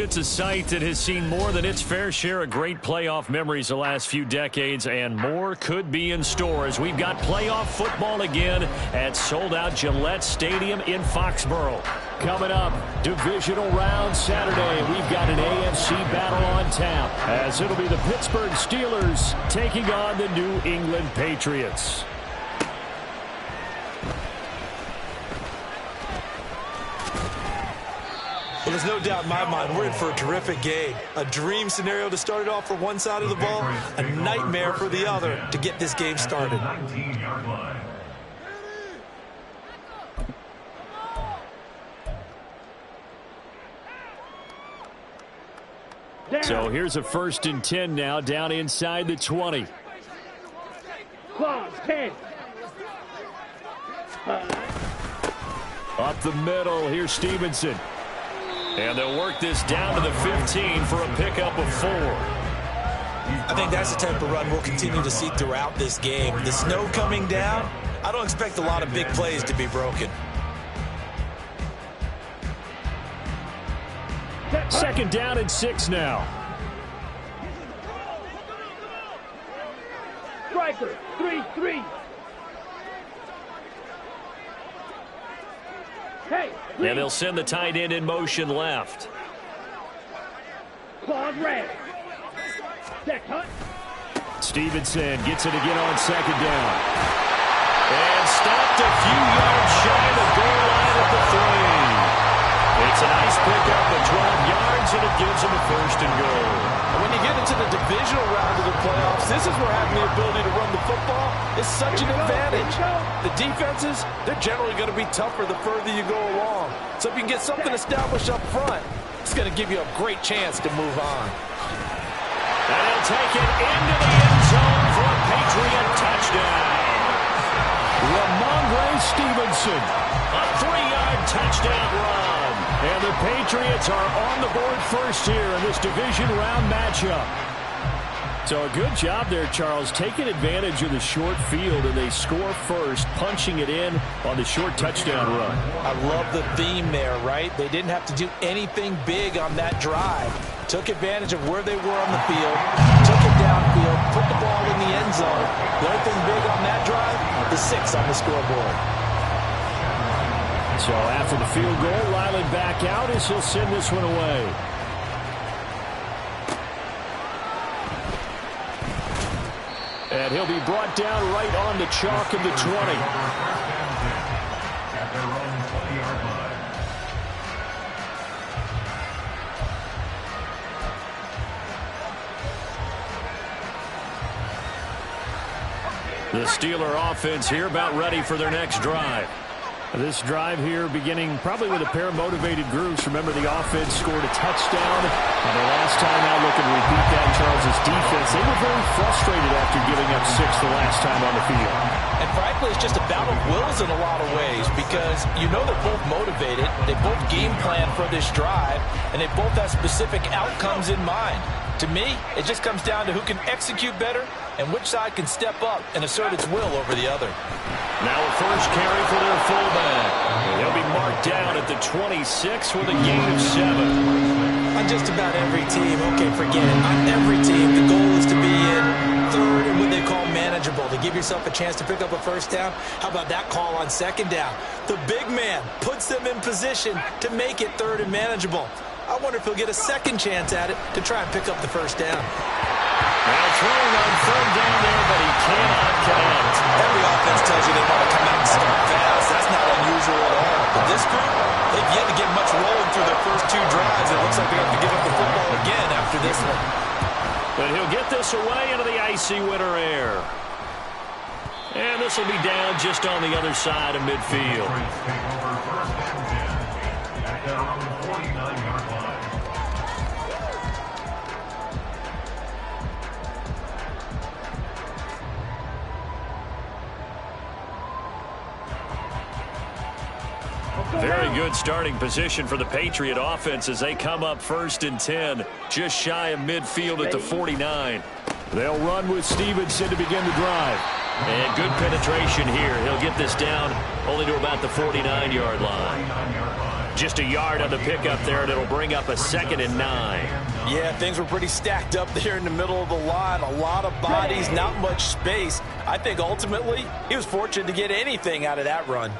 It's a site that has seen more than its fair share of great playoff memories the last few decades, and more could be in store as we've got playoff football again at sold-out Gillette Stadium in Foxborough. Coming up, divisional round Saturday. We've got an AFC battle on tap as it'll be the Pittsburgh Steelers taking on the New England Patriots. Well, there's no doubt in my mind we're in for a terrific game. A dream scenario to start it off for one side of the ball, a nightmare for the other to get this game started. So here's a 1st and 10 now, down inside the 20. Close, 10. Up the middle, here's Stevenson. And they'll work this down to the 15 for a pickup of 4. I think that's the type of run we'll continue to see throughout this game. The snow coming down, I don't expect a lot of big plays to be broken. 2nd down and 6 now. Striker, 3-3. Hey, and they'll send the tight end in motion left. Claude red. Deck Hunt. Stevenson gets it again on 2nd down. And stopped a few yards shy of the goal line at the 3. It's a nice pickup of 12 yards, and it gives them a 1st and goal. When you get into the divisional round of the playoffs, this is where having the ability to run the football is such an advantage. The defenses, they're generally going to be tougher the further you go along. So if you can get something established up front, it's going to give you a great chance to move on. And he'll take it into the end zone for a Patriot touchdown. Ramondre Stevenson, a 3-yard touchdown run. And the Patriots are on the board first here in this division round matchup. So a good job there, Charles, taking advantage of the short field, and they score first, punching it in on the short touchdown run. I love the theme there, right? They didn't have to do anything big on that drive. Took advantage of where they were on the field, took it downfield, put the ball in the end zone. The only thing big on that drive, the 6 on the scoreboard. So after the field goal, Ryland back out as he'll send this one away. And he'll be brought down right on the chalk of the 20. The Steeler offense here about ready for their next drive. This drive here beginning probably with a pair of motivated groups. Remember, the offense scored a touchdown. And the last time out, looking to repeat that, Charles' defense, they were very frustrated after giving up 6 the last time on the field. And frankly, it's just a battle of wills in a lot of ways because you know they're both motivated. They both game plan for this drive, and they both have specific outcomes in mind. To me, it just comes down to who can execute better and which side can step up and assert its will over the other. Now a first carry for their fullback. They'll be marked down at the 26 with a gain of 7. On just about every team, okay, forget it. On every team, the goal is to be in 3rd and what they call manageable, to give yourself a chance to pick up a 1st down. How about that call on 2nd down? The big man puts them in position to make it 3rd and manageable. I wonder if he'll get a 2nd chance at it to try and pick up the 1st down. Now throwing on 3rd down there, but he cannot connect. Every offense tells you they want to come out and start fast. That's not unusual at all. But this group, they've yet to get much rolling through their first 2 drives. It looks like they have to give up the football again after this one. But he'll get this away into the icy winter air. And this will be down just on the other side of midfield. Very good starting position for the Patriot offense as they come up 1st and 10, just shy of midfield at the 49. They'll run with Stevenson to begin the drive. And good penetration here. He'll get this down only to about the 49-yard line. Just a yard on the pickup there, and it'll bring up a 2nd and 9. Yeah, things were pretty stacked up there in the middle of the line. A lot of bodies, not much space. I think ultimately he was fortunate to get anything out of that run.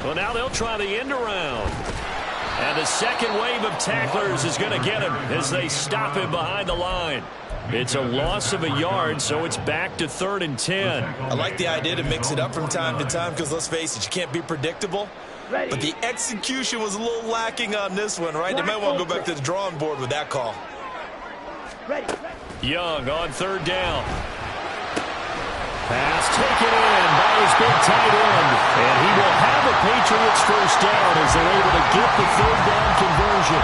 Well, now they'll try the end around. And the second wave of tacklers is going to get him as they stop him behind the line. It's a loss of a yard, so it's back to 3rd and 10. I like the idea to mix it up from time to time because, let's face it, you can't be predictable. But the execution was a little lacking on this one, right? They might want to go back to the drawing board with that call. Young on 3rd down. Pass taken in by his big tight end. And he will have a Patriots first down as they're able to get the 3rd down conversion.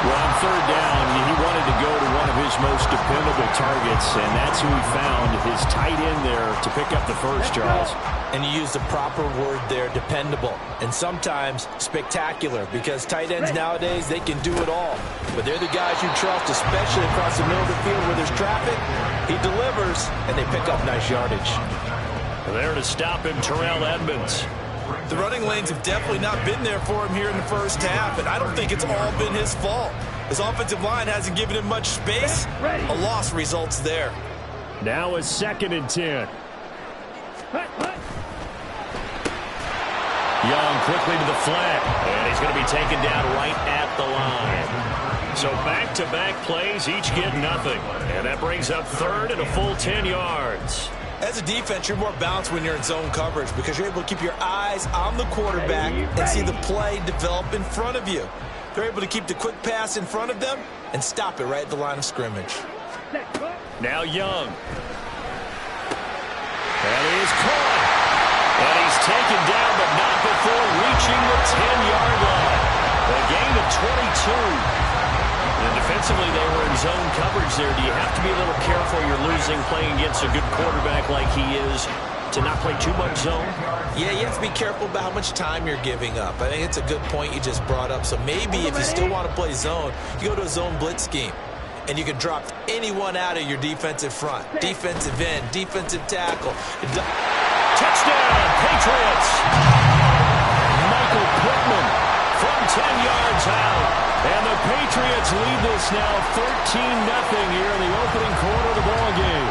Well, on 3rd down, he wanted to go to one of his most dependable targets, and that's who he found, his tight end there, to pick up the first, Charles. And you used the proper word there, dependable, and sometimes spectacular, because tight ends nowadays, they can do it all. But they're the guys you trust, especially across the middle of the field where there's traffic. He delivers, and they pick up nice yardage. There to stop him, Terrell Edmonds. The running lanes have definitely not been there for him here in the first half, and I don't think it's all been his fault. His offensive line hasn't given him much space. A loss results there. Now a 2nd and 10. Young quickly to the flat, and he's going to be taken down right at the line. So back-to-back plays, each get nothing. And that brings up 3rd and a full 10 yards. As a defense, you're more balanced when you're in zone coverage because you're able to keep your eyes on the quarterback and see the play develop in front of you. They're able to keep the quick pass in front of them and stop it right at the line of scrimmage. Now Young. And he is caught. And he's taken down, but not before reaching the 10-yard line. A gain of 22. And defensively, they were in zone coverage there. Do you have to be a little careful? You're losing playing against a good quarterback like he is to not play too much zone? Yeah, you have to be careful about how much time you're giving up. I think it's a good point you just brought up. So maybe if you still want to play zone, you go to a zone blitz scheme. And you can drop anyone out of your defensive front. Defensive end, defensive tackle. Touchdown, Patriots! Michael Pittman from 10 yards out. And the Patriots lead this now 13-0 here in the opening quarter of the ball game.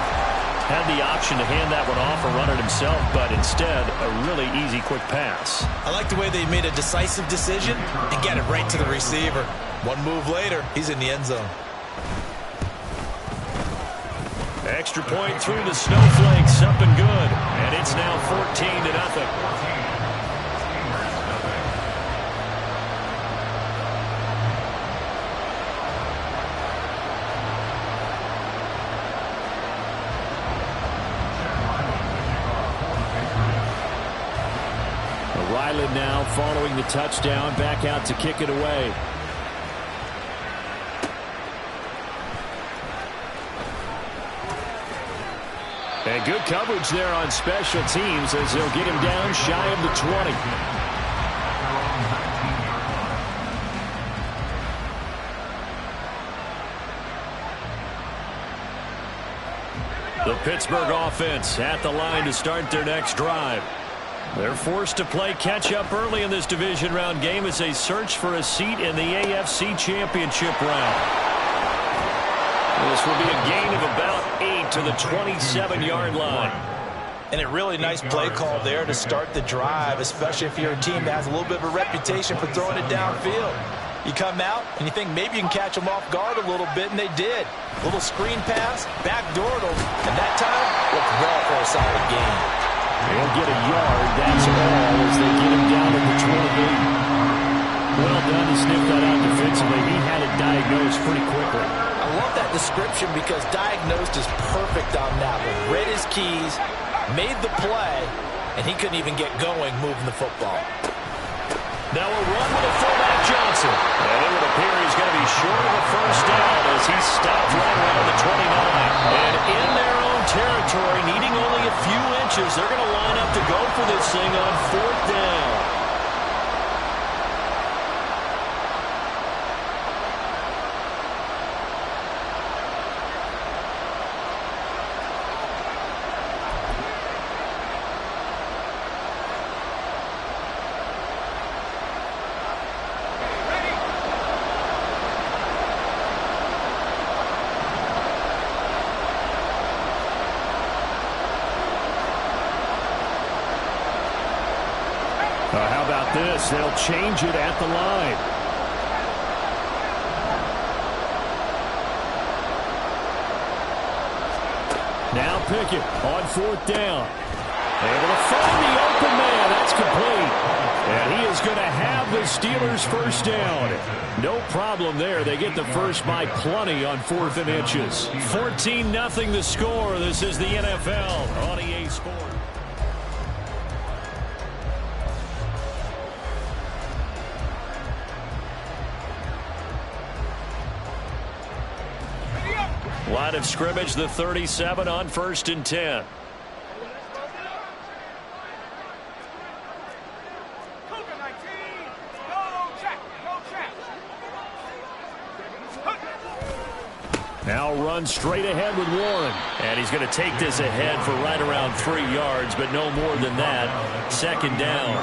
Had the option to hand that one off or run it himself, but instead a really easy quick pass. I like the way they made a decisive decision and get it right to the receiver. One move later, he's in the end zone. Extra point through the snowflakes, up and good. And it's now 14-0. Ryland now following the touchdown, back out to kick it away. And good coverage there on special teams as they'll get him down shy of the 20. The Pittsburgh offense at the line to start their next drive. They're forced to play catch-up early in this division round game as they search for a seat in the AFC Championship round. This will be a gain of about 8 to the 27-yard line. And a really nice play call there to start the drive, especially if you're a team that has a little bit of a reputation for throwing it downfield. You come out and you think maybe you can catch them off guard a little bit, and they did. A little screen pass, backdoored them, and that time looked well for a solid gain. They'll get a yard, that's all, as they get him down at the 28. Well done to sniff that out defensively. He had it diagnosed pretty quickly. I love that description because diagnosed is perfect on that one. Read his keys, made the play, and he couldn't even get going moving the football. Now a run with a fullback Johnson. And it would appear he's going to be short of a first down as he stopped right around the 29. And in their own territory, needing only a few inches, they're going to line up to go for this thing on 4th down. this, they'll change it at the line. Now Pickett on 4th down. Able to find the open man. That's complete. And he is going to have the Steelers first down. No problem there. They get the first by plenty on 4th and inches. 14-0 the score. This is the NFL on EA Sports. Line of scrimmage, the 37 on 1st and 10. Now run straight ahead with Warren. And he's going to take this ahead for right around 3 yards, but no more than that. 2nd down.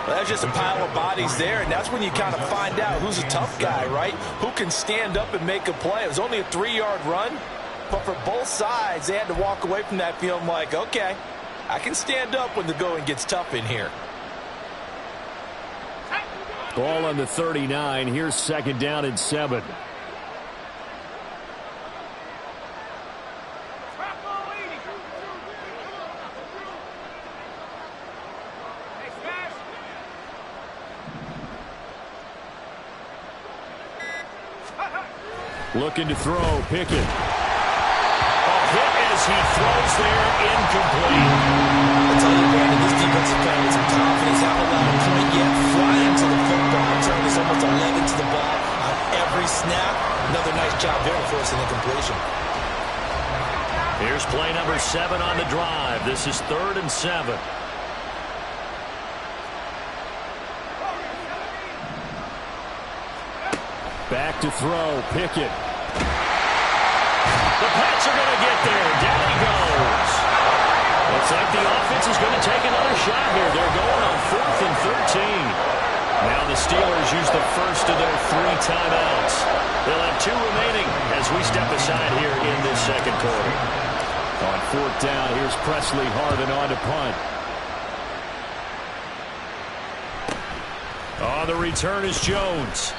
Well, that's just a pile of bodies there, and that's when you kind of find out who's a tough guy, right? Who can stand up and make a play. It was only a 3-yard run, but for both sides, they had to walk away from that feeling like, okay, I can stand up when the going gets tough in here. Ball on the 39. Here's 2nd down and 7. Looking to throw, Pickett. A hit as he throws there, incomplete. I tell you, Brandon, this defensive player with some confidence, haven't allowed a point yet, flying to the football, turning this almost 11 to the ball on every snap. Another nice job there for us in the completion. Here's play number 7 on the drive. This is 3rd and 7. Back to throw, Pickett. The Pats are going to get there. Down he goes. Looks like the offense is going to take another shot here. They're going on 4th and 13. Now the Steelers use the first of their 3 timeouts. They'll have 2 remaining as we step aside here in this 2nd quarter. On 4th down, here's Presley Harvin on to punt. On the return is Jones.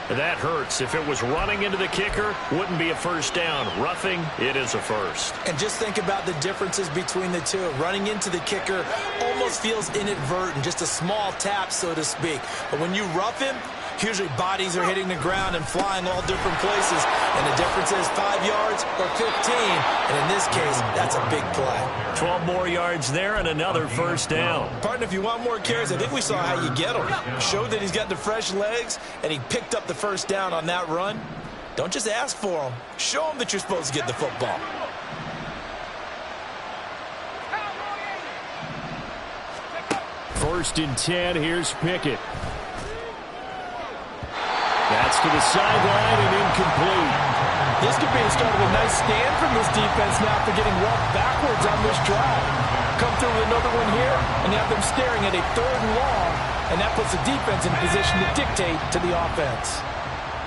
That hurts. If it was running into the kicker, wouldn't be a first down. Roughing, it is a first. And just think about the differences between the two. Running into the kicker almost feels inadvertent, just a small tap, so to speak. But when you rough him, usually bodies are hitting the ground and flying all different places. And the difference is 5 yards or 15. And in this case, that's a big play. 12 more yards there and another first down. Partner, if you want more carries, I think we saw how you get him. Showed that he's got the fresh legs, and he picked up the first down on that run. Don't just ask for him. Show him that you're supposed to get the football. First and 10, here's Pickett. That's to the sideline and incomplete. This could be the start of a nice stand from this defense now for getting walked backwards on this drive. Come through with another one here, and have them staring at a 3rd and long, and that puts the defense in position to dictate to the offense.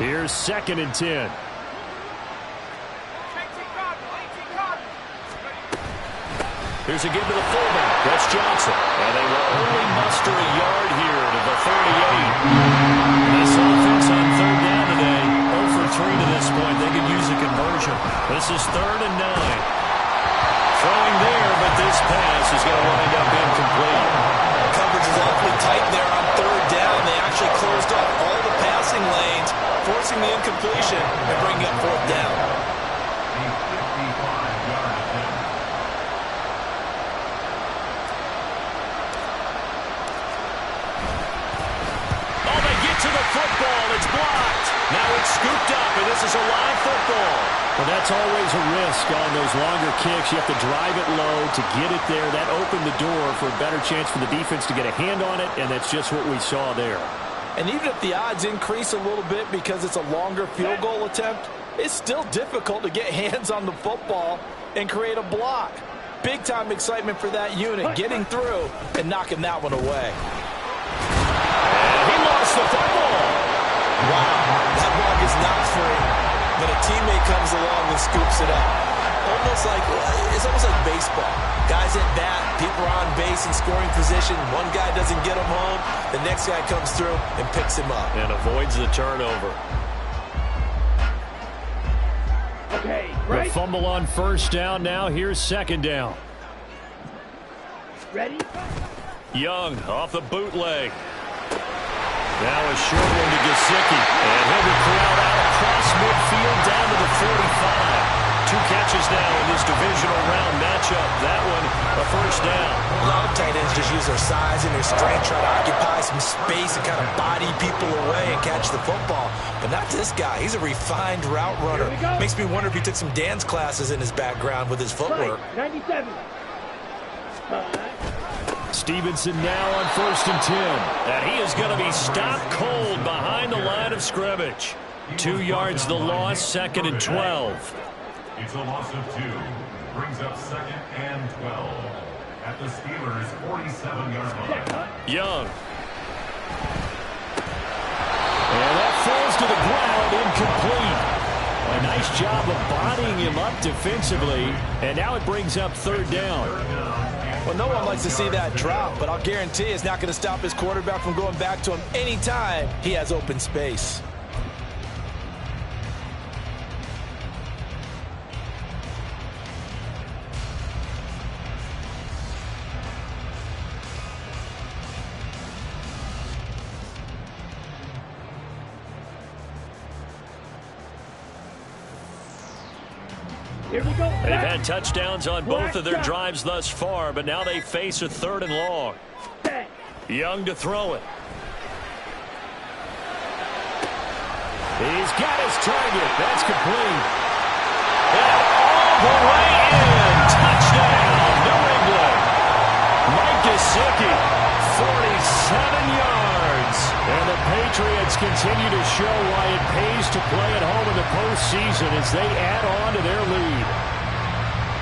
Here's 2nd and 10. Here's a give to the fullback. That's Johnson. And they will only muster a yard here to the 38. This offense on 3rd down today, 0 for 3 to this point. They could use a conversion. This is 3rd and 9. Throwing there, but this pass is going to wind up incomplete. Coverage is awfully tight there on 3rd down. They actually closed off all the passing lanes, forcing the incompletion and bringing up 4th down. Football, it's blocked. Now it's scooped up, and this is a live football. Well, that's always a risk on those longer kicks. You have to drive it low to get it there. That opened the door for a better chance for the defense to get a hand on it, and that's just what we saw there. And even if the odds increase a little bit because it's a longer field goal attempt, it's still difficult to get hands on the football and create a block. Big-time excitement for that unit, getting through and knocking that one away. He lost the football. Wow, that ball is not free, but a teammate comes along and scoops it up. It's almost like baseball. Guys at bat, people are on base in scoring position. One guy doesn't get him home. The next guy comes through and picks him up. And avoids the turnover. Okay, The right? fumble on first down. Now here's second down. Ready? Young off the bootleg. Now a short one to Gesicki. And he'll be corralled out across midfield down to the 45. 2 catches now in this divisional round matchup. That one, a first down. A lot of tight ends just use their size and their strength, try to occupy some space and kind of body people away and catch the football. But not this guy. He's a refined route runner. Makes me wonder if he took some dance classes in his background with his footwork. 97. Stevenson now on 1st and 10. And he is going to be stopped cold behind the line of scrimmage. 2 yards the loss, 2nd and 12. It's a loss of 2. Brings up 2nd and 12. At the Steelers' 47-yard line. Young. And that falls to the ground, incomplete. A nice job of bodying him up defensively. And now it brings up 3rd down. Well, no one likes to see that drop, but I'll guarantee it's not going to stop his quarterback from going back to him anytime he has open space. Here we go. They've had touchdowns on both of their drives thus far, but now they face a 3rd and long. Set. Young to throw it. He's got his target. That's complete. And all the way in. Touchdown, New England. Mike Gesicki, 47 yards. And the Patriots continue to show why it pays to play at home in the postseason as they add on to their lead.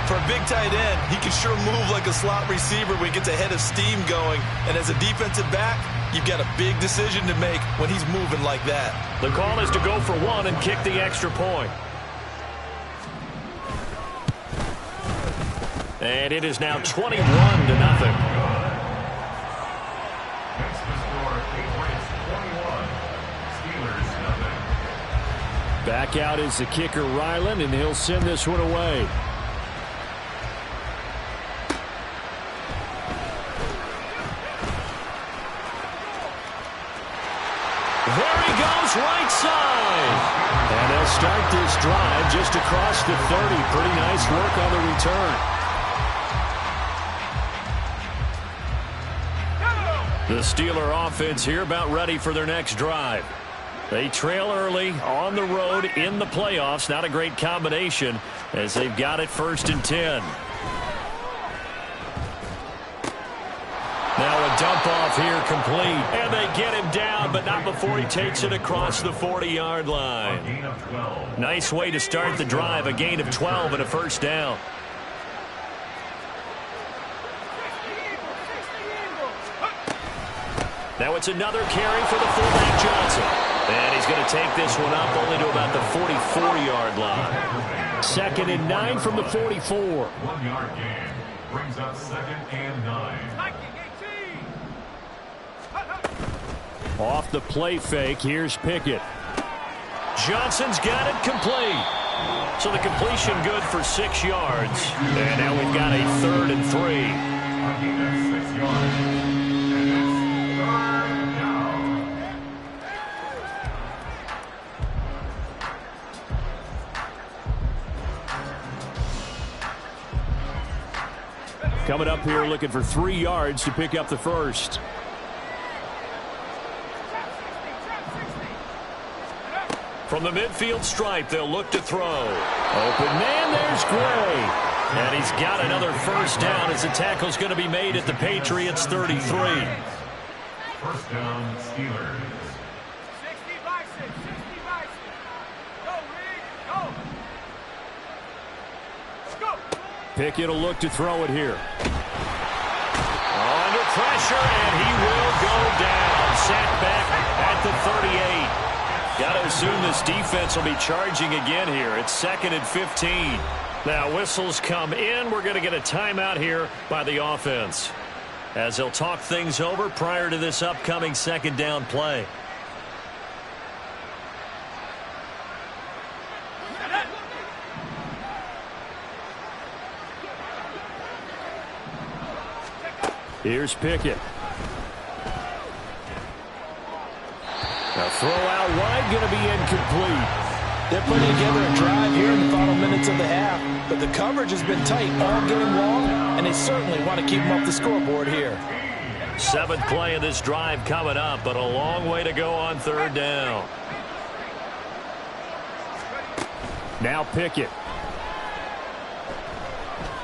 For a big tight end, he can sure move like a slot receiver when he gets a head of steam going. And as a defensive back, you've got a big decision to make when he's moving like that. The call is to go for 1 and kick the extra point. And it is now 21-0. Back out is the kicker, Ryland, and he'll send this one away. There he goes, right side. And they'll start this drive just across the 30. Pretty nice work on the return. The Steeler offense here about ready for their next drive. They trail early on the road in the playoffs. Not a great combination as they've got it 1st and 10. Now a dump off here complete. And they get him down, but not before he takes it across the 40-yard line. Nice way to start the drive. A gain of 12 and a first down. Now it's another carry for the fullback Johnson. And he's going to take this one up only to about the 44-yard line. 2nd and 9 from the 44. 1-yard gain. Brings up 2nd and 9. Off the play fake, here's Pickett. Johnson's got it complete. So the completion good for 6 yards. And now we've got a 3rd and 3. That's 6 yards. Coming up here looking for 3 yards to pick up the first. From the midfield stripe, they'll look to throw. Open man, there's Gray. And he's got another first down as the tackle's going to be made at the Patriots' 33. First down, Steelers. Pickett will look to throw it here. Under pressure, and he will go down. Sacked back at the 38. Got to assume this defense will be charging again here. It's 2nd and 15. Now whistles come in. We're going to get a timeout here by the offense, as they'll talk things over prior to this upcoming second down play. Here's Pickett. Now throw out wide, going to be incomplete. They're putting together a drive here in the final minutes of the half, but the coverage has been tight all game long, and they certainly want to keep them off the scoreboard here. 7th play of this drive coming up, but a long way to go on third down. Now Pickett.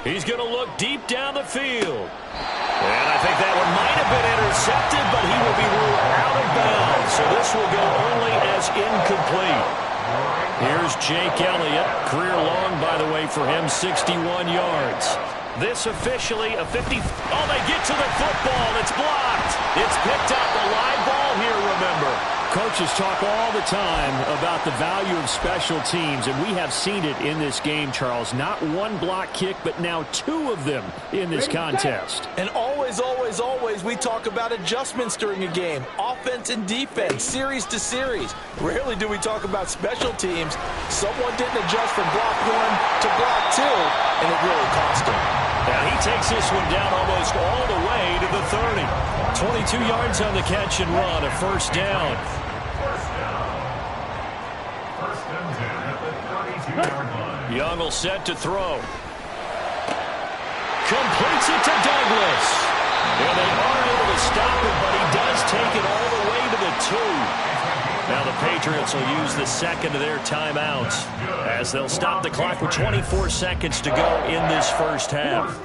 He's going to look deep down the field. And I think that one might have been intercepted, but he will be ruled out of bounds. So this will go only as incomplete. Here's Jake Elliott. Career long, by the way, for him, 61 yards. This officially a 50. Oh, they get to the football. It's blocked. It's picked up. A live ball here, remember. Coaches talk all the time about the value of special teams, and we have seen it in this game, Charles. Not one block kick, but now 2 of them in this contest. And always, always, always, we talk about adjustments during a game. Offense and defense, series to series. Rarely do we talk about special teams. Someone didn't adjust from block 1 to block 2, and it really cost him. Now he takes this one down almost all the way to the 30. 22 yards on the catch and run, a first down. First and 10 at the 32-yard line. Young will set to throw. Completes it to Douglas. And they are able to stop it, but he does take it all the way to the 2. Now the Patriots will use the second of their timeouts, as they'll stop the clock with 24 seconds to go in this first half.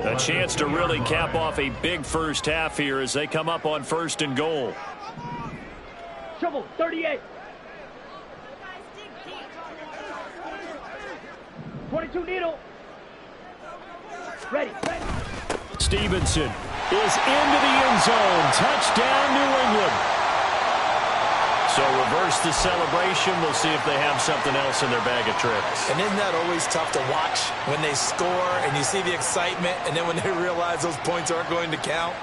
A chance to really cap off a big first half here as they come up on 1st and goal. Trouble, 38. 22 needle. Ready. Stevenson is into the end zone. Touchdown, New England. So reverse the celebration. We'll see if they have something else in their bag of tricks. And isn't that always tough to watch when they score and you see the excitement, and then when they realize those points aren't going to count?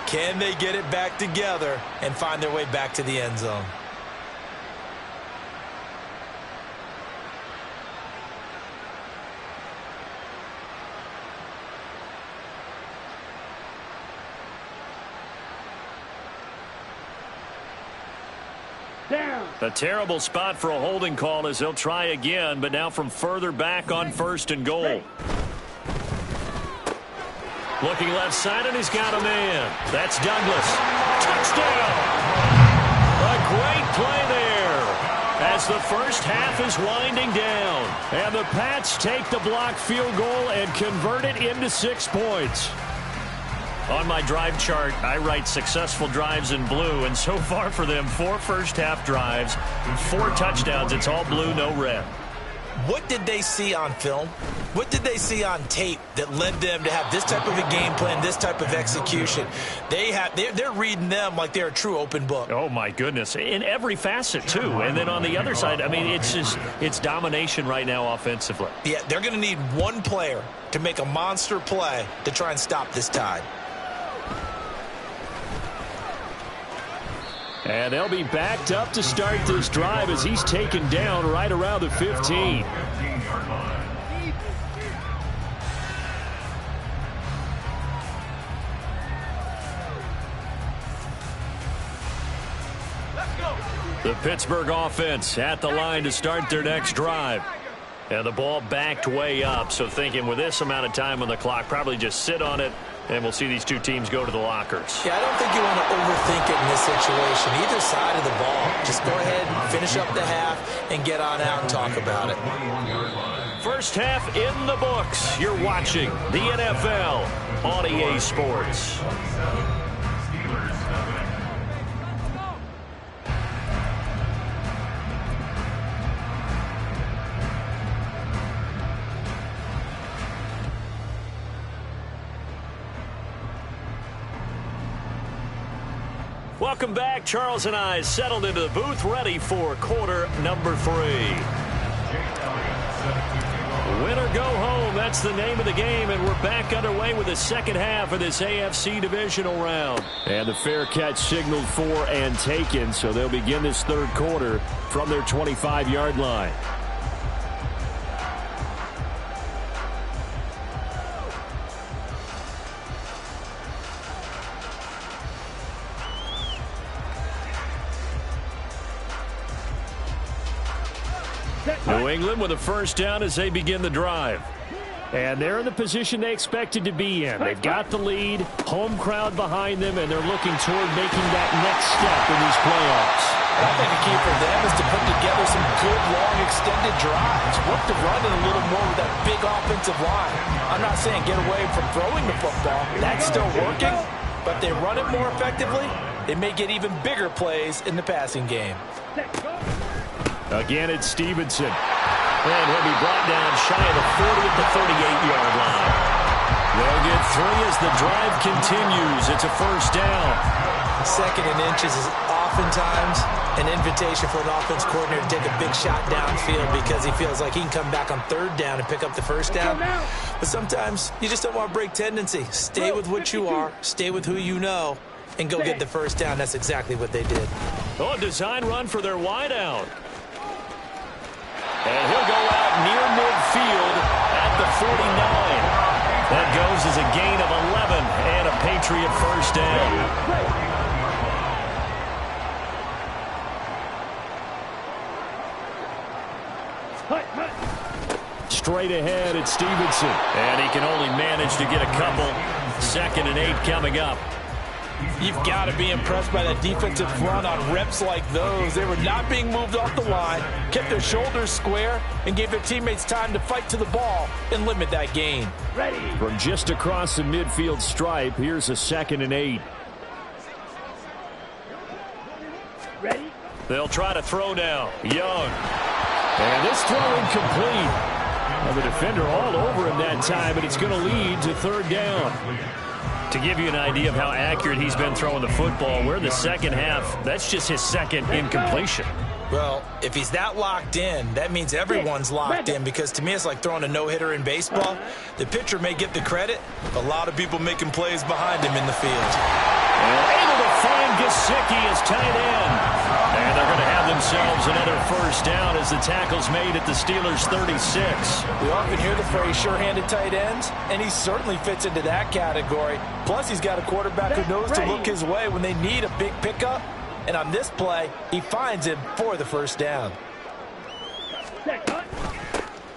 Can they get it back together and find their way back to the end zone? Down. A terrible spot for a holding call as they'll try again, but now from further back on 1st and goal. Looking left side, and he's got a man. That's Douglas. Touchdown! A great play there as the first half is winding down. And the Pats take the blocked field goal and convert it into 6 points. On my drive chart, I write successful drives in blue, and so far for them, 4 first-half drives, 4 touchdowns. It's all blue, no red. What did they see on film? What did they see on tape that led them to have this type of a game plan, this type of execution? They're reading them like they're a true open book. Oh, my goodness. In every facet, too. And then on the other side, I mean, it's domination right now offensively. Yeah, they're going to need one player to make a monster play to try and stop this tide. And they'll be backed up to start this drive as he's taken down right around the 15. The Pittsburgh offense at the line to start their next drive. And the ball backed way up, so thinking with this amount of time on the clock, probably just sit on it, and we'll see these two teams go to the lockers. Yeah, I don't think you want to overthink it in this situation. Either side of the ball, just go ahead, finish up the half, and get on out and talk about it. First half in the books. You're watching the NFL on EA Sports. Welcome back. Charles and I settled into the booth, ready for quarter number 3. Win or go home, that's the name of the game, and we're back underway with the second half of this AFC divisional round. And the fair catch signaled for and taken, so they'll begin this third quarter from their 25-yard line. New England with a first down as they begin the drive. And they're in the position they expected to be in. They've got the lead, home crowd behind them, and they're looking toward making that next step in these playoffs. I think the key for them is to put together some good, long, extended drives. Work the run in a little more with that big offensive line. I'm not saying get away from throwing the football. That's still working. But they run it more effectively, they may get even bigger plays in the passing game. Again, it's Stevenson. And he'll be brought down shy of the 40 at the 38-yard line. They'll get 3 as the drive continues. It's a first down. Second and inches is oftentimes an invitation for an offense coordinator to take a big shot downfield because he feels like he can come back on third down and pick up the first down. But sometimes you just don't want to break tendency. Stay with what you are, stay with who you know, and go get the first down. That's exactly what they did. Oh, a design run for their wideout. And he'll go out near midfield at the 49. That goes as a gain of 11 and a Patriot first down. Straight ahead, it's Stevenson. And he can only manage to get a couple. 2nd and 8 coming up. You've got to be impressed by that defensive front on reps like those. They were not being moved off the line, kept their shoulders square, and gave their teammates time to fight to the ball and limit that gain. Ready. From just across the midfield stripe, here's a 2nd and 8. Ready. They'll try to throw now. Young. And this throw incomplete. Well, the defender all over him that time, and it's going to lead to third down. To give you an idea of how accurate he's been throwing the football, we're in the second half. That's just his second incompletion. Well, if he's that locked in, that means everyone's locked in, because to me it's like throwing a no-hitter in baseball. The pitcher may get the credit, a lot of people making plays behind him in the field. Able to find Gesicki as tight end. And they're going to have themselves another first down as the tackle's made at the Steelers' 36. We often hear the phrase sure-handed tight ends, and he certainly fits into that category. Plus, he's got a quarterback who knows to look his way when they need a big pickup. And on this play, he finds him for the first down.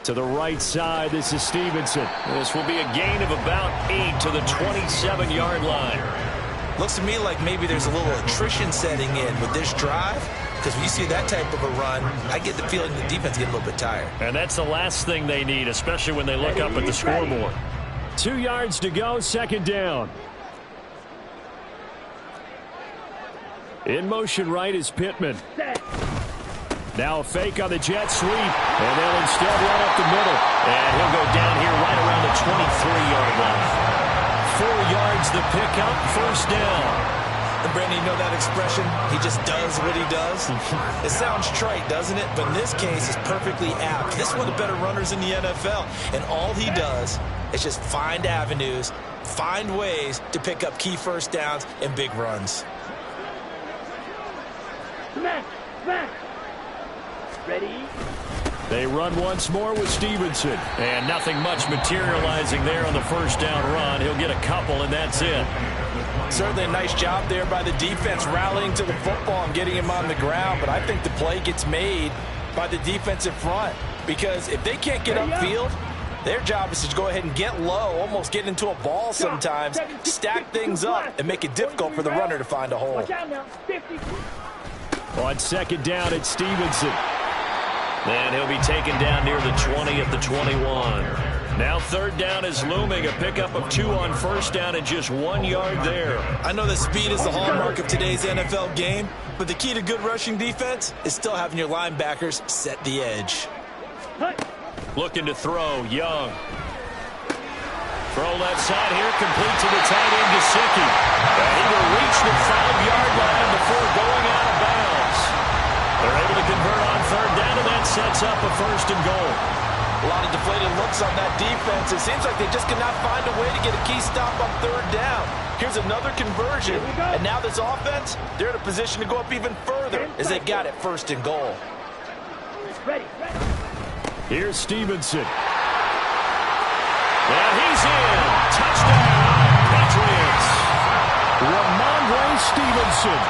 To the right side, this is Stevenson. This will be a gain of about 8 to the 27-yard line. Looks to me like maybe there's a little attrition setting in with this drive, because when you see that type of a run, I get the feeling the defense get a little bit tired. And that's the last thing they need, especially when they look up at the scoreboard. 2 yards to go, 2nd down. In motion right is Pittman. Now a fake on the jet sweep, and they'll instead run up the middle. And he'll go down here right around the 23-yard line. 4 yards the pickup, first down. And Brandon, you know that expression? He just does what he does. It sounds trite, doesn't it? But in this case, it's perfectly apt. This is one of the better runners in the NFL. And all he does is just find avenues, find ways to pick up key first downs and big runs. Smash. Smash. Ready. They run once more with Stevenson. And nothing much materializing there on the first down run. He'll get a couple, and that's it. Certainly a nice job there by the defense rallying to the football and getting him on the ground. But I think the play gets made by the defensive front, because if they can't get upfield, their job is to go ahead and get low, almost get into a ball sometimes, stack things up, and make it difficult for the runner to find a hole. Watch out now. 50. On 2nd down, it's Stevenson. And he'll be taken down near the 20 at the 21. Now 3rd down is looming. A pickup of 2 on first down and just 1 yard there. I know that speed is the hallmark of today's NFL game, but the key to good rushing defense is still having your linebackers set the edge. Looking to throw, Young. Throw left side here, complete to the tight end, Gesicki. And he will reach the 5-yard line before going out of bounds. They're able to convert on 3rd down, and that sets up a 1st and goal. A lot of deflated looks on that defense. It seems like they just cannot find a way to get a key stop on third down. Here's another conversion, and now this offense, they're in a position to go up even further as they've got it first and goal. Ready. Here's Stevenson. And he's in. Touchdown, Patriots. Ramondre Stevenson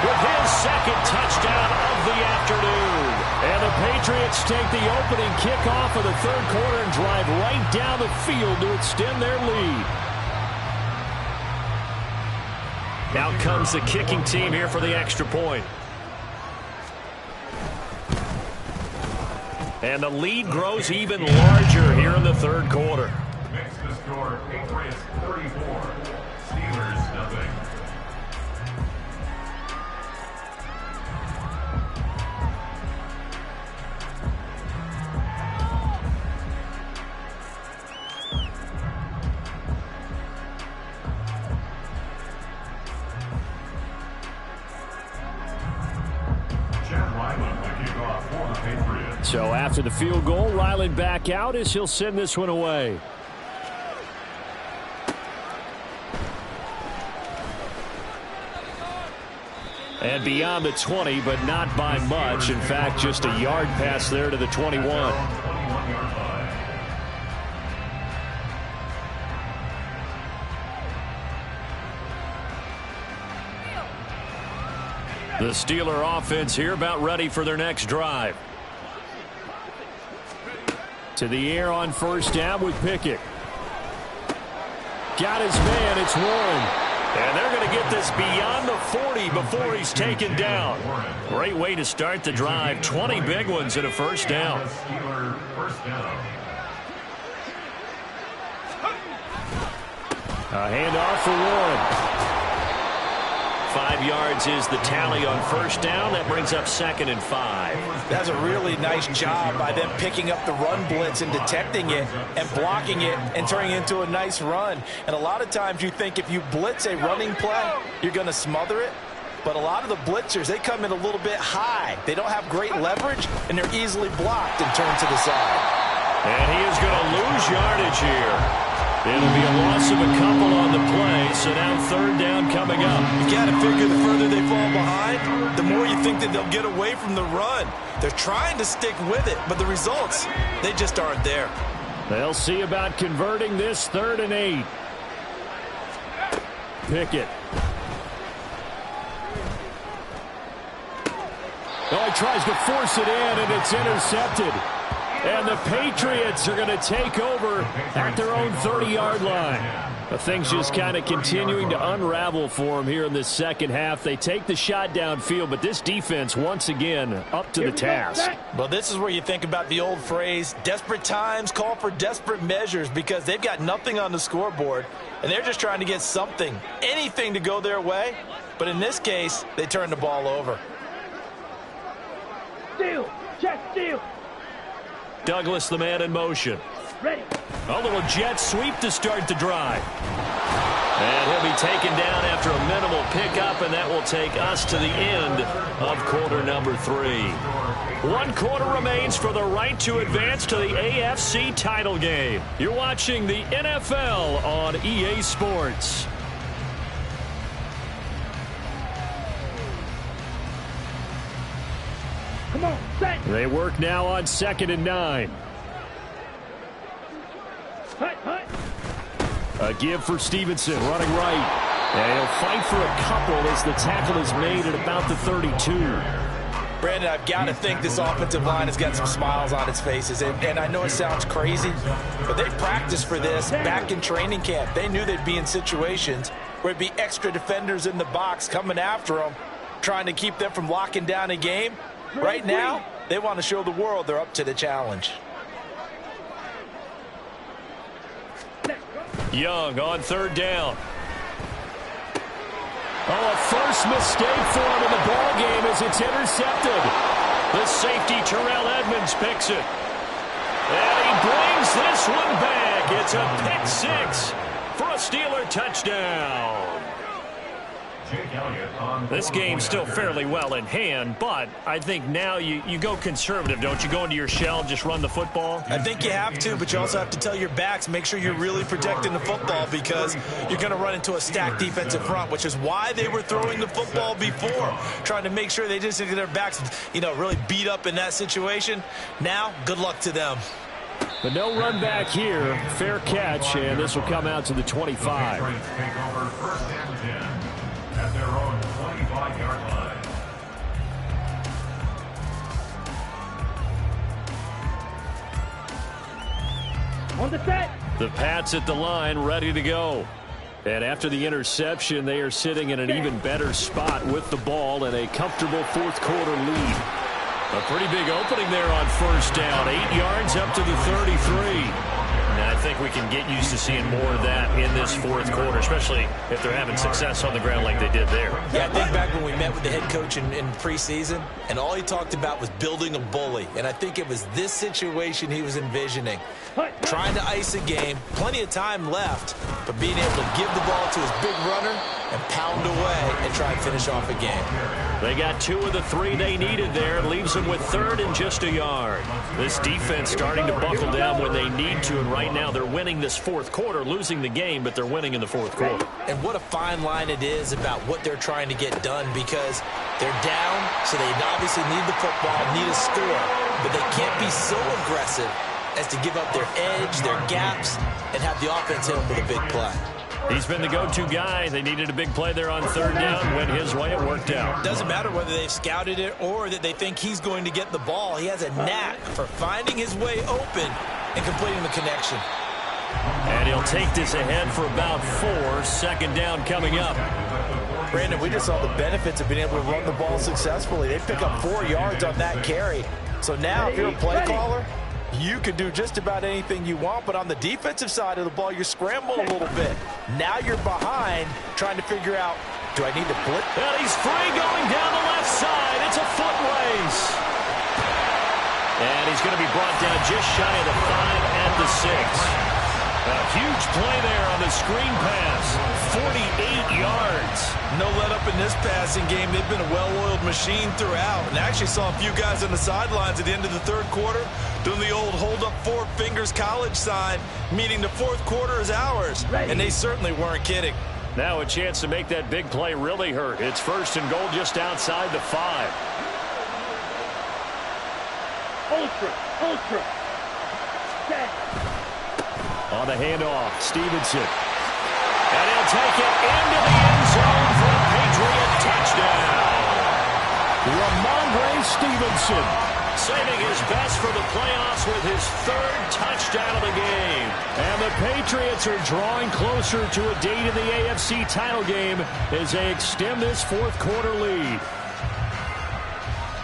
With his second touchdown of the afternoon. And the Patriots take the opening kickoff of the third quarter and drive right down the field to extend their lead. Now comes the kicking team here for the extra point. And the lead grows even larger here in the third quarter. Makes the score Patriots 34, Steelers nothing. So after the field goal, Ryland back out as he'll send this one away. And beyond the 20, but not by much. In fact, just a yard pass there to the 21. The Steeler offense here about ready for their next drive. To the air on first down with Pickett. Got his man, it's Warren. And they're going to get this beyond the 40 before he's taken down. Great way to start the drive. 20 big ones and a first down. A handoff for Warren. 5 yards is the tally on first down. That brings up 2nd and 5. That's a really nice job by them picking up the run blitz and detecting it and blocking it and turning it into a nice run. And a lot of times you think if you blitz a running play, you're going to smother it. But a lot of the blitzers, they come in a little bit high. They don't have great leverage, and they're easily blocked and turned to the side. And he is going to lose yardage here. It'll be a loss of a couple on the play, so now third down coming up. You got to figure the further they fall behind, the more you think that they'll get away from the run. They're trying to stick with it, but the results, they just aren't there. They'll see about converting this 3rd and 8. Pickett. Oh, he tries to force it in, and it's intercepted. And the Patriots are going to take over at their own 30-yard line. But things just kind of continuing to unravel for them here in this second half. They take the shot downfield, but this defense, once again, up to the task. Well, this is where you think about the old phrase, desperate times call for desperate measures, because they've got nothing on the scoreboard, and they're just trying to get something, anything to go their way. But in this case, they turn the ball over. Steal. Check steal. Douglas, the man in motion. Ready. A little jet sweep to start the drive. And he'll be taken down after a minimal pickup, and that will take us to the end of quarter number 3. 1 quarter remains for the right to advance to the AFC title game. You're watching the NFL on EA Sports. Come on, set. They work now on 2nd and 9. Hut. A give for Stevenson, running right. And he'll fight for a couple as the tackle is made at about the 32. Brandon, I've got to think this offensive line has got some smiles on its faces. And I know it sounds crazy, but they practiced for this back in training camp. They knew they'd be in situations where it'd be extra defenders in the box coming after them, trying to keep them from locking down a game. Right now, they want to show the world they're up to the challenge. Young on 3rd down. Oh, a first mistake for him in the ball game as it's intercepted. The safety, Terrell Edmonds, picks it. And he brings this one back. It's a pick 6 for a Steeler touchdown. This game's still fairly well in hand, but I think now you go conservative, don't you? Go into your shell, just run the football? I think you have to, but you also have to tell your backs, make sure you're really protecting the football because you're going to run into a stacked defensive front, which is why they were throwing the football before, trying to make sure they just get their backs, really beat up in that situation. Now, good luck to them. But no run back here. Fair catch, and this will come out to the 25. Take over first and 10 at their own 25-yard line. On the set. The Pats at the line, ready to go. And after the interception, they are sitting in an even better spot with the ball and a comfortable fourth-quarter lead. A pretty big opening there on first down. 8 yards up to the 33. And I think we can get used to seeing more of that in this fourth quarter, especially if they're having success on the ground like they did there. Yeah, I think back when we met with the head coach in preseason, and all he talked about was building a bully. And I think it was this situation he was envisioning. Trying to ice a game, plenty of time left, but being able to give the ball to his big runner and pound away and try and finish off a game. They got 2 of the 3 they needed there. Leaves them with 3rd and just a yard. This defense starting to buckle down when they need to, and right now they're winning this fourth quarter, losing the game, but they're winning in the fourth quarter. And what a fine line it is about what they're trying to get done because they're down, so they obviously need the football, need a score, but they can't be so aggressive as to give up their edge, their gaps, and have the offense hit them with a big play. He's been the go-to guy. They needed a big play there on 3rd down. Went his way. It worked out. Doesn't matter whether they've scouted it or that they think he's going to get the ball. He has a knack for finding his way open and completing the connection. And he'll take this ahead for about 4. 2nd down coming up. Brandon, we just saw the benefits of being able to run the ball successfully. They pick up 4 yards on that carry. So now if you're a play caller, you can do just about anything you want, but on the defensive side of the ball, you're scrambling a little bit. Now you're behind, trying to figure out, do I need to blitz? And he's free going down the left side. It's a foot race. And he's going to be brought down just shy of the 5 at the 6. A huge play there on the screen pass. 48 yards. No let up in this passing game. They've been a well-oiled machine throughout. And I actually saw a few guys on the sidelines at the end of the third quarter doing the old hold up 4 fingers college sign, meaning the fourth quarter is ours. And they certainly weren't kidding. Now a chance to make that big play really hurt. It's 1st and goal just outside the 5. Ultra. Set. On the handoff, Stevenson. And he'll take it into the end zone for a Patriot touchdown. Ramondre Stevenson. Saving his best for the playoffs with his 3rd touchdown of the game. And the Patriots are drawing closer to a date in the AFC title game as they extend this fourth quarter lead.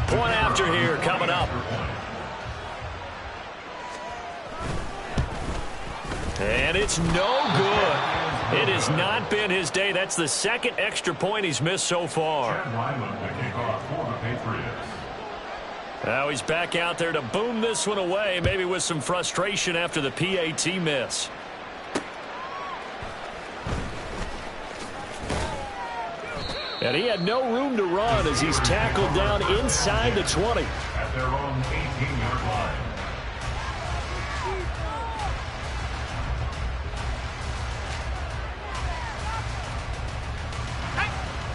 Point after here coming up. And it's no good. It has not been his day. That's the 2nd extra point he's missed so far. Now he's back out there to boom this one away, maybe with some frustration after the PAT miss. And he had no room to run as he's tackled down inside the 20. At their own 18-yard line.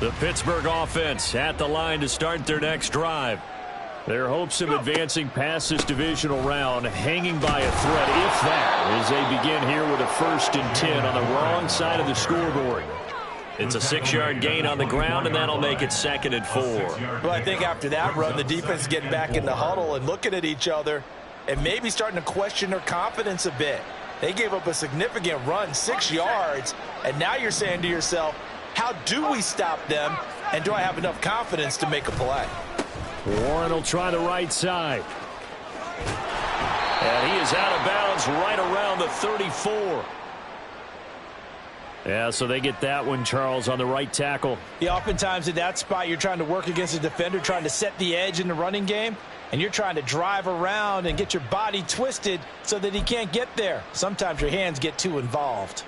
The Pittsburgh offense at the line to start their next drive. Their hopes of advancing past this divisional round hanging by a thread, if that, as they begin here with a 1st and 10 on the wrong side of the scoreboard. It's a 6-yard gain on the ground, and that'll make it 2nd and 4. Well, I think after that run, the defense is getting back in the huddle and looking at each other and maybe starting to question their confidence a bit. They gave up a significant run, 6 yards, and now you're saying to yourself, how do we stop them, and do I have enough confidence to make a play? Warren will try the right side. And he is out of bounds right around the 34. Yeah, so they get that one, Charles, on the right tackle. Yeah, oftentimes in that spot, you're trying to work against a defender, trying to set the edge in the running game, and you're trying to drive around and get your body twisted so that he can't get there. Sometimes your hands get too involved.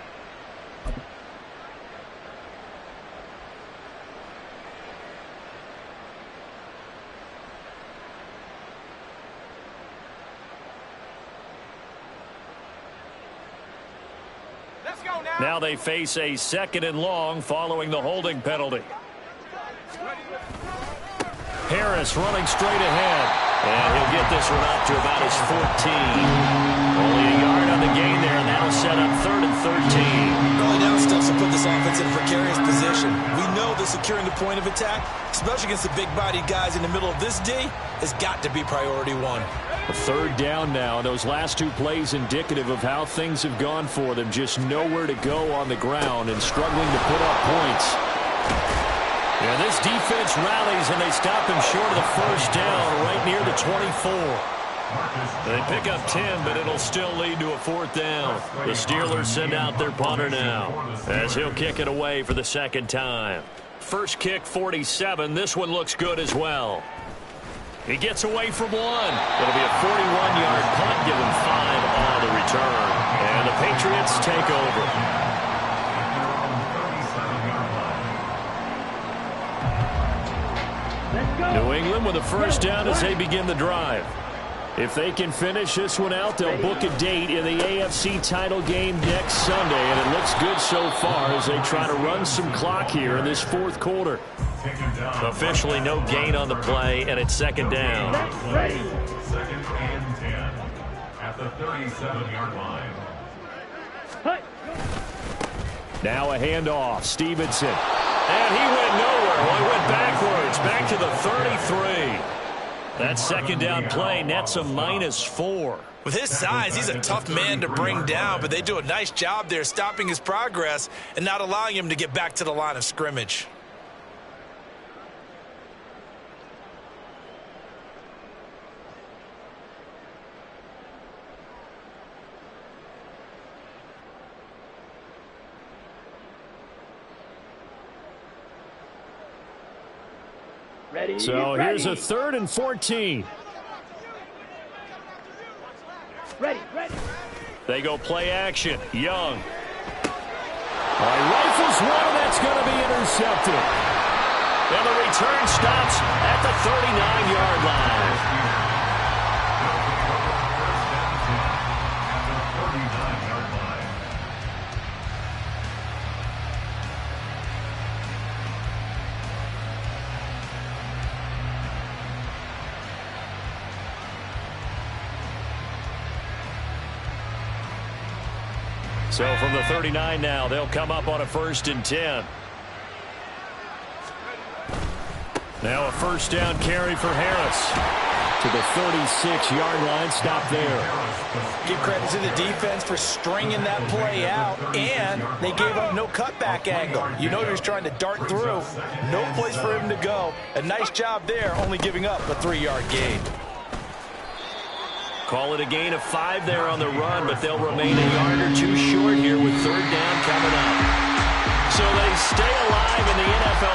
Now they face a 2nd and long following the holding penalty. Harris running straight ahead. And he'll get this one up to about his 14. Only a yard on the gain there, and that'll set up 3rd and 13. Early down steps will put this offense in a precarious position. We know that securing the point of attack, especially against the big-bodied guys in the middle of this D, has got to be priority one. A 3rd down now. Those last 2 plays indicative of how things have gone for them. Just nowhere to go on the ground and struggling to put up points. Yeah, this defense rallies, and they stop him short of the 1st down right near the 24. They pick up 10, but it'll still lead to a 4th down. The Steelers send out their punter now as he'll kick it away for the 2nd time. First kick, 47. This one looks good as well. He gets away from 1. It'll be a 41-yard punt, give him 5 on the return. And the Patriots take over. New England with a 1st down as they begin the drive. If they can finish this one out, they'll book a date in the AFC title game next Sunday, and it looks good so far as they try to run some clock here in this 4th quarter. Officially no gain on the play, and it's 2nd down. 2nd and 10 at the 37-yard line. Now a handoff. Stevenson. And he went nowhere. Well, he went backwards, back to the 33. That 2nd down play nets a -4. With his size, he's a tough man to bring down, but they do a nice job there stopping his progress and not allowing him to get back to the line of scrimmage. Ready, So ready. here's a 3rd and 14. Ready. They go play action. Young. Rifles one, and that's going to be intercepted. And the return stops at the 39-yard line. So from the 39 now, they'll come up on a 1st and 10. Now a 1st down carry for Harris. To the 36-yard line, stop there. Give credit to the defense for stringing that play out, and they gave up no cutback angle. You know he was trying to dart through. No place for him to go. A nice job there, only giving up a 3-yard gain. Call it a gain of 5 there on the run, but they'll remain a yard or 2 short here with 3rd down coming up. So they stay alive in the NFL.